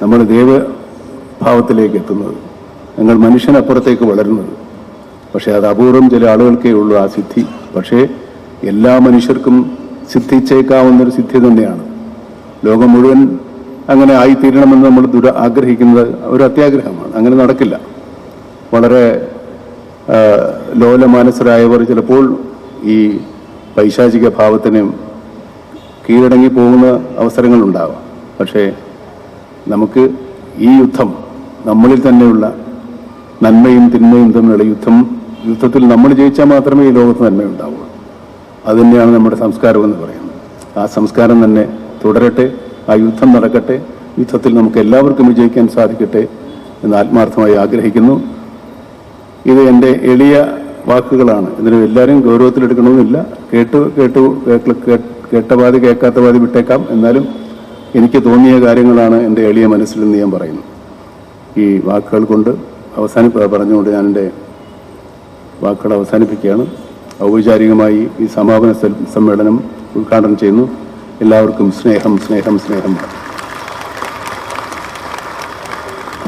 നമ്മൾ ദൈവഭാവത്തിലേക്ക് എത്തുന്നത്, നിങ്ങൾ മനുഷ്യനപ്പുറത്തേക്ക് വളരുന്നത്. പക്ഷേ അത് അപൂർവം ചില ആളുകൾക്കേ ഉള്ളൂ ആ സിദ്ധി. പക്ഷേ എല്ലാ മനുഷ്യർക്കും സിദ്ധിച്ചേക്കാവുന്നൊരു സിദ്ധി തന്നെയാണ്. ലോകം മുഴുവൻ അങ്ങനെ ആയിത്തീരണമെന്ന് നമ്മൾ ആഗ്രഹിക്കുന്നത് ഒരു അത്യാഗ്രഹമാണ്. അങ്ങനെ നടക്കില്ല. വളരെ ലോലമാനസരായവർ ചിലപ്പോൾ ഈ പൈശാചിക ഭാവത്തിന് കീഴടങ്ങി പോകുന്ന അവസരങ്ങളുണ്ടാവാം. പക്ഷേ നമുക്ക് ഈ യുദ്ധം നമ്മളിൽ തന്നെയുള്ള നന്മയും തിന്മയും തമ്മിലുള്ള യുദ്ധത്തിൽ നമ്മൾ ജയിച്ചാൽ മാത്രമേ ഈ ലോകത്ത് നന്മയുണ്ടാവുള്ളൂ. അതുതന്നെയാണ് നമ്മുടെ സംസ്കാരം എന്ന് പറയുന്നത്. ആ സംസ്കാരം തന്നെ തുടരട്ടെ, ആ യുദ്ധം നടക്കട്ടെ, യുദ്ധത്തിൽ നമുക്ക് എല്ലാവർക്കും വിജയിക്കാൻ സാധിക്കട്ടെ എന്ന് ആത്മാർത്ഥമായി ആഗ്രഹിക്കുന്നു. ഇത് എൻ്റെ എളിയ വാക്കുകളാണ്. ഇതിന് എല്ലാവരും ഗൗരവത്തിലെടുക്കണമെന്നില്ല. കേട്ട പാതി കേൾക്കാത്ത പാതി വിട്ടേക്കാം. എന്നാലും എനിക്ക് തോന്നിയ കാര്യങ്ങളാണ് എൻ്റെ എളിയ മനസ്സിൽ നിന്ന് ഞാൻ പറയുന്നു. ഈ വാക്കുകൾ കൊണ്ട് പറഞ്ഞുകൊണ്ട് ഞാൻ എൻ്റെ വാക്കുകൾ അവസാനിപ്പിക്കുകയാണ്. ഔപചാരികമായി ഈ സമാപന സമ്മേളനം ഉദ്ഘാടനം ചെയ്യുന്നു. എല്ലാവർക്കും സ്നേഹം.